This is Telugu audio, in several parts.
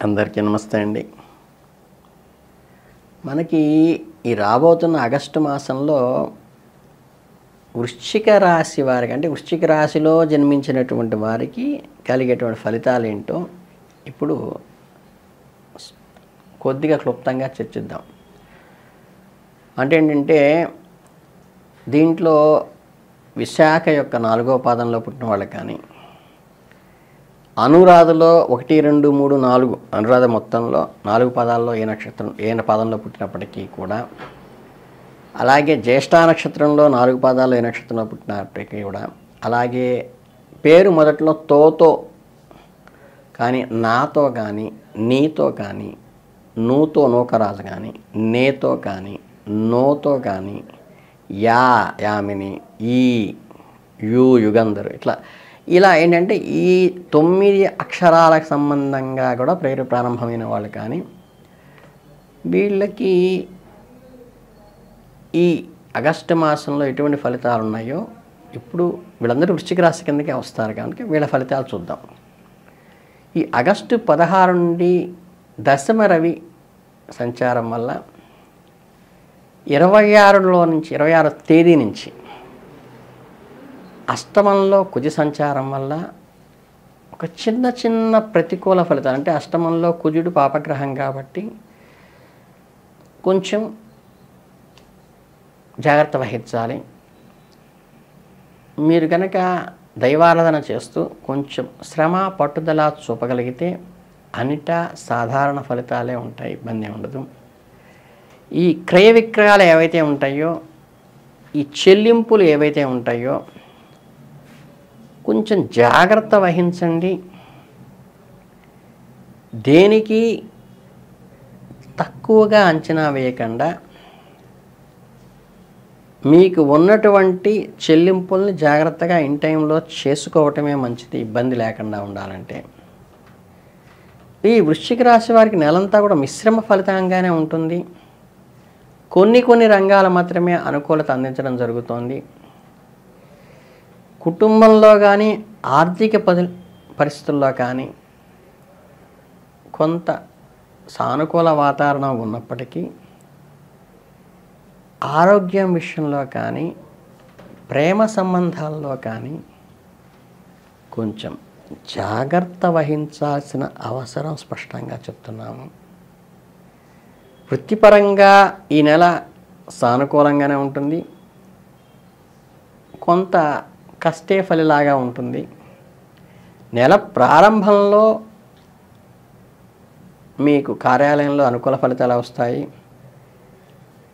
అందరికీ నమస్తే అండి. మనకి ఈ రాబోతున్న ఆగస్టు మాసంలో వృశ్చిక రాశి వారికి, అంటే వృశ్చిక రాశిలో జన్మించినటువంటి వారికి కలిగేటువంటి ఫలితాలు ఏంటో ఇప్పుడు కొద్దిగా క్లుప్తంగా చర్చిద్దాం. అంటే ఏంటంటే దీంట్లో విశాఖ యొక్క 4వ పాదంలో పుట్టిన వాళ్ళు కానీ, అనురాధలో 1, 2, 3, 4 అనురాధ మొత్తంలో 4 పదాల్లో ఏ పాదంలో పుట్టినప్పటికీ కూడా, అలాగే జ్యేష్ఠ నక్షత్రంలో 4 పాదాల్లో ఏ నక్షత్రంలో పుట్టినప్పటికీ కూడా, అలాగే పేరు మొదట్లో తోతో కానీ, నాతో కానీ, నీతో కానీ, నూతో నూకరాజు కానీ, నేతో కానీ, నోతో కానీ, యామిని, ఈ యు యుగంధరు, ఇలా ఏంటంటే ఈ 9 అక్షరాలకు సంబంధంగా కూడా పేరు ప్రారంభమైన వాళ్ళు కానీ, వీళ్ళకి ఈ ఆగస్టు మాసంలో ఎటువంటి ఫలితాలు ఉన్నాయో ఇప్పుడు వీళ్ళందరూ వృశ్చిక రాశి కిందకే వస్తారు కనుక వీళ్ళ ఫలితాలు చూద్దాం. ఈ ఆగస్టు 16 నుండి దశమ రవి సంచారం వల్ల 26వ తేదీ నుంచి అష్టమంలో కుజ సంచారం వల్ల ఒక చిన్న ప్రతికూల ఫలితాలు, అంటే అష్టమంలో కుజుడు పాపగ్రహం కాబట్టి కొంచెం జాగ్రత్త వహించాలి. మీరు కనుక దైవారాధన చేస్తూ కొంచెం శ్రమ పట్టుదల చూపగలిగితే అన్నిటా సాధారణ ఫలితాలే ఉంటాయి, ఇబ్బంది ఉండదు. ఈ క్రయ విక్రయాలు ఏవైతే ఉంటాయో, ఈ చెల్లింపులు ఏవైతే ఉంటాయో కొంచెం జాగ్రత్త వహించండి. దేనికి తక్కువగా అంచనా వేయకుండా మీకు ఉన్నటువంటి చెల్లింపుల్ని జాగ్రత్తగా ఇన్ టైంలో చేసుకోవటమే మంచిది, ఇబ్బంది లేకుండా ఉండాలంటే. ఈ వృశ్చిక రాశి వారికి నెలంతా కూడా మిశ్రమ ఫలితంగానే ఉంటుంది. కొన్ని రంగాలు మాత్రమే అనుకూలత అందించడం జరుగుతోంది. కుటుంబంలో కానీ, ఆర్థిక పరిస్థితుల్లో కానీ కొంత సానుకూల వాతావరణం ఉన్నప్పటికీ, ఆరోగ్యం విషయంలో కానీ, ప్రేమ సంబంధాల్లో కానీ కొంచెం జాగ్రత్త వహించాల్సిన అవసరం స్పష్టంగా చెప్తున్నాము. వృత్తిపరంగా ఈ నెల సానుకూలంగానే ఉంటుంది, కొంత కష్టే ఫలిలాగా ఉంటుంది. నెల ప్రారంభంలో మీకు కార్యాలయంలో అనుకూల ఫలితాలు వస్తాయి.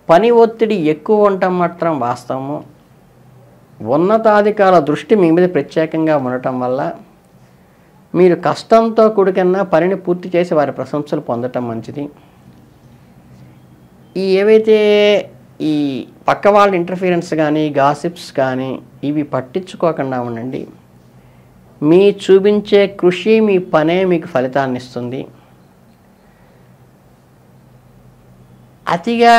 పని ఒత్తిడి ఎక్కువ ఉండటం మాత్రం వాస్తవము. ఉన్నతాధికారుల దృష్టి మీ మీద ప్రత్యేకంగా ఉండటం వల్ల మీరు కష్టంతో కూడుకున్న పనిని పూర్తి చేసి వారి ప్రశంసలు పొందటం మంచిది. ఏవైతే ఈ పక్క వాళ్ళ ఇంటర్ఫీరెన్స్ కానీ, గాసిప్స్ కానీ ఇవి పట్టించుకోకుండా ఉండండి. మీ చూపించే కృషి, మీ పనే మీకు ఫలితాన్ని ఇస్తుంది. అతిగా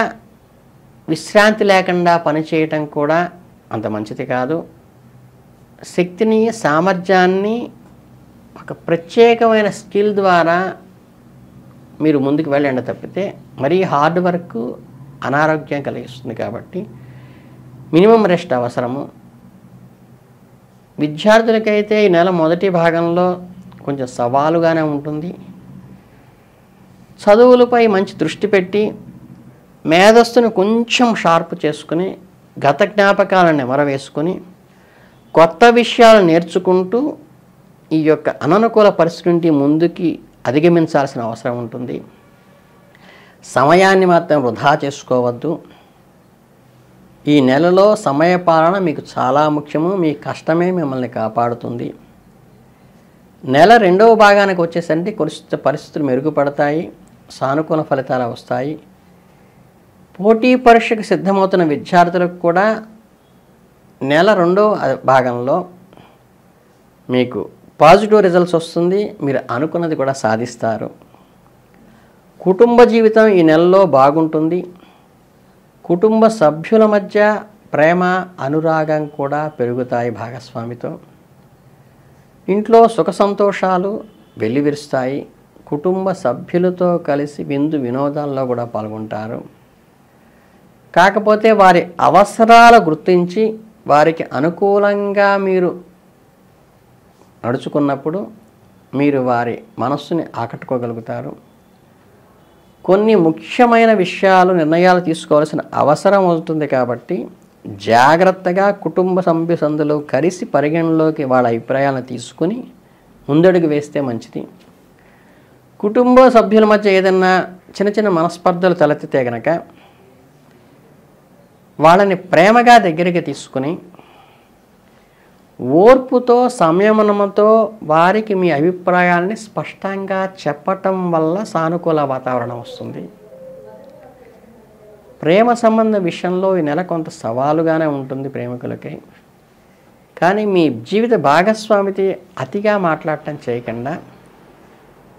విశ్రాంతి లేకుండా పనిచేయటం కూడా అంత మంచిది కాదు. శక్తిని, సామర్థ్యాన్ని ఒక ప్రత్యేకమైన స్కిల్ ద్వారా మీరు ముందుకు వెళ్ళండి తప్పితే మరీ హార్డ్ వర్క్ అనారోగ్యం కలిగిస్తుంది. కాబట్టి మినిమం రెస్ట్ అవసరము. విద్యార్థులకైతే ఈ నెల మొదటి భాగంలో కొంచెం సవాలుగానే ఉంటుంది. చదువులపై మంచి దృష్టి పెట్టి మేధస్సును కొంచెం షార్ప్ చేసుకుని, గత జ్ఞాపకాలను నెమరవేసుకుని, కొత్త విషయాలు నేర్చుకుంటూ ఈ యొక్క అననుకూల పరిస్థితి నుండి ముందుకి అధిగమించాల్సిన అవసరం ఉంటుంది. సమయాన్ని మాత్రం వృధా చేసుకోవద్దు. ఈ నెలలో సమయపాలన మీకు చాలా ముఖ్యము. మీ కష్టమే మిమ్మల్ని కాపాడుతుంది. నెల 2వ భాగానికి వచ్చేసరికి పరిస్థితులు మెరుగుపడతాయి, సానుకూల ఫలితాలు వస్తాయి. పోటీ పరీక్షకు సిద్ధమవుతున్న విద్యార్థులకు కూడా నెల 2వ భాగంలో మీకు పాజిటివ్ రిజల్ట్స్ వస్తుంది. మీరు అనుకున్నది కూడా సాధిస్తారు. కుటుంబ జీవితం ఈ నెలలో బాగుంటుంది. కుటుంబ సభ్యుల మధ్య ప్రేమ, అనురాగం కూడా పెరుగుతాయి భాగస్వామితో. ఇంట్లో సుఖ సంతోషాలు వెల్లివిరుస్తాయి. కుటుంబ సభ్యులతో కలిసి విందు వినోదాల్లో కూడా పాల్గొంటారు. కాకపోతే వారి అవసరాలు గుర్తించి వారికి అనుకూలంగా మీరు నడుచుకున్నప్పుడు మీరు వారి మనస్సుని ఆకట్టుకోగలుగుతారు. కొన్ని ముఖ్యమైన విషయాలు నిర్ణయాలు తీసుకోవాల్సిన అవసరం అవుతుంది కాబట్టి జాగ్రత్తగా కుటుంబ సభ్యులందరూ కలిసి పరిగణలోకి వాళ్ళ అభిప్రాయాలను తీసుకుని ముందడుగు వేస్తే మంచిది. కుటుంబ సభ్యుల మధ్య ఏదైనా చిన్న చిన్న మనస్పర్ధలు తలెత్తితే గనక వాళ్ళని ప్రేమగా దగ్గరికి తీసుకుని ఓర్పుతో సంయమనంతో వారికి మీ అభిప్రాయాల్ని స్పష్టంగా చెప్పటం వల్ల సానుకూల వాతావరణం వస్తుంది. ప్రేమ సంబంధ విషయంలో ఈ నెల కొంత సవాలుగానే ఉంటుంది ప్రేమికులకి. కానీ మీ జీవిత భాగస్వామితో అతిగా మాట్లాడటం చేయకుండా,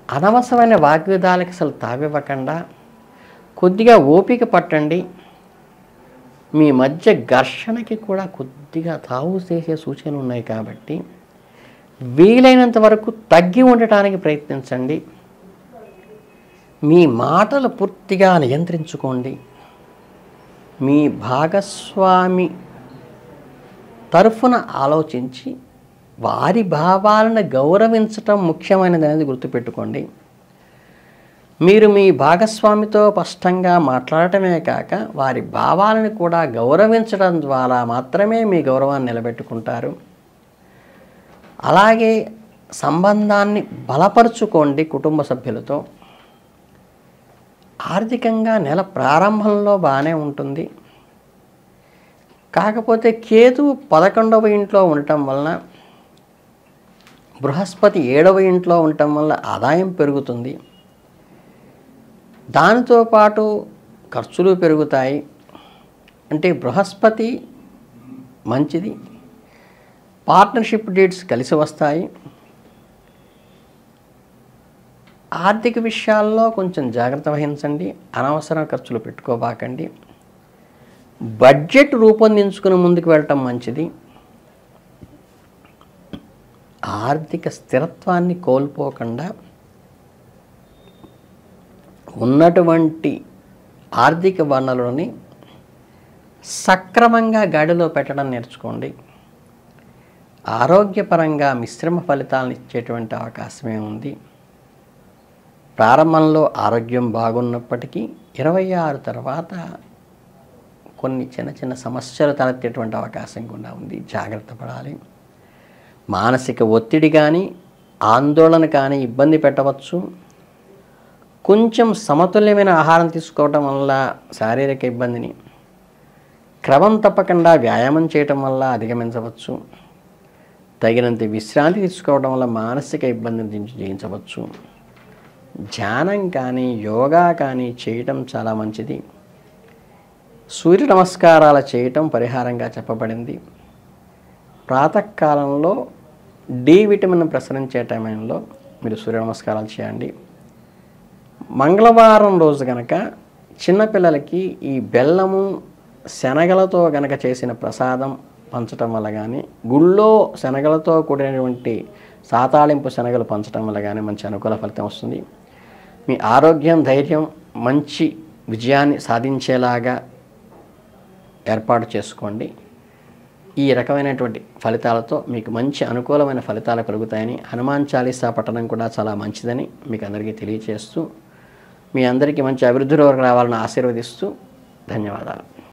అనవసరమైన వాగ్విదాలకు అసలు తావివ్వకుండా కొద్దిగా ఓపిక పట్టండి. మీ మధ్య ఘర్షణకి కూడా కొద్దిగా తావు చేసే సూచనలు ఉన్నాయి కాబట్టి వీలైనంత వరకు తగ్గి ఉండటానికి ప్రయత్నించండి. మీ మాటలు పూర్తిగా నియంత్రించుకోండి. మీ భాగస్వామి తరఫున ఆలోచించి వారి భావాలను గౌరవించటం ముఖ్యమైనది అనేది గుర్తుపెట్టుకోండి. మీరు మీ భాగస్వామితో స్పష్టంగా మాట్లాడటమే కాక వారి భావాలను కూడా గౌరవించడం ద్వారా మాత్రమే మీ గౌరవాన్ని నిలబెట్టుకుంటారు. అలాగే సంబంధాన్ని బలపరుచుకోండి కుటుంబ సభ్యులతో. ఆర్థికంగా నెల ప్రారంభంలో బాగానే ఉంటుంది. కాకపోతే కేతువు 11వ ఇంట్లో ఉండటం వలన, బృహస్పతి 7వ ఇంట్లో ఉండటం వల్ల ఆదాయం పెరుగుతుంది. దానితో పాటు ఖర్చులు పెరుగుతాయి. అంటే బృహస్పతి మంచిది. పార్ట్నర్షిప్ డేట్స్ కలిసి వస్తాయి. ఆర్థిక విషయాల్లో కొంచెం జాగ్రత్త వహించండి. అనవసర ఖర్చులు పెట్టుకోబాకండి. బడ్జెట్ రూపొందించుకుని ముందుకు వెళ్ళటం మంచిది. ఆర్థిక స్థిరత్వాన్ని కోల్పోకుండా ఉన్నటువంటి ఆర్థిక వనరులని సక్రమంగా గాడిలో పెట్టడం నేర్చుకోండి. ఆరోగ్యపరంగా మిశ్రమ ఫలితాలను ఇచ్చేటువంటి అవకాశమే ఉంది. ప్రారంభంలో ఆరోగ్యం బాగున్నప్పటికీ 26 తర్వాత కొన్ని చిన్న చిన్న సమస్యలు తలెత్తేటువంటి అవకాశం కూడా ఉంది. జాగ్రత్త పడాలి. మానసిక ఒత్తిడి కానీ ఆందోళన కానీ ఇబ్బంది పెట్టవచ్చు. కొంచెం సమతుల్యమైన ఆహారం తీసుకోవటం వల్ల శారీరక ఇబ్బందిని, క్రమం తప్పకుండా వ్యాయామం చేయటం వల్ల అధిగమించవచ్చు. తగినంత విశ్రాంతి తీసుకోవడం వల్ల మానసిక ఇబ్బందిని జయించవచ్చు. ధ్యానం కానీ యోగా కానీ చేయటం చాలా మంచిది. సూర్య నమస్కారాలు చేయటం పరిహారంగా చెప్పబడింది. ప్రాతకాలంలో డి విటమిన్ ప్రసరించే టైంలో మీరు సూర్య నమస్కారాలు చేయండి. మంగళవారం రోజు కనుక చిన్నపిల్లలకి ఈ బెల్లము శనగలతో కనుక చేసిన ప్రసాదం పంచటం వల్ల కానీ, గుళ్ళో శనగలతో కూడినటువంటి సాతాళింపు శనగలు పంచటం వల్ల కానీ మంచి అనుకూల ఫలితం వస్తుంది. మీ ఆరోగ్యం, ధైర్యం మంచి విజయాన్ని సాధించేలాగా ఏర్పాటు చేసుకోండి. ఈ రకమైనటువంటి ఫలితాలతో మీకు మంచి అనుకూలమైన ఫలితాలు కలుగుతాయని, హనుమాన్ చాలీసా పఠనం కూడా చాలా మంచిదని మీకు అందరికీ తెలియజేస్తూ, మీ అందరికీ మంచి అభివృద్ధిలోకి రావాలని ఆశీర్వదిస్తూ ధన్యవాదాలు.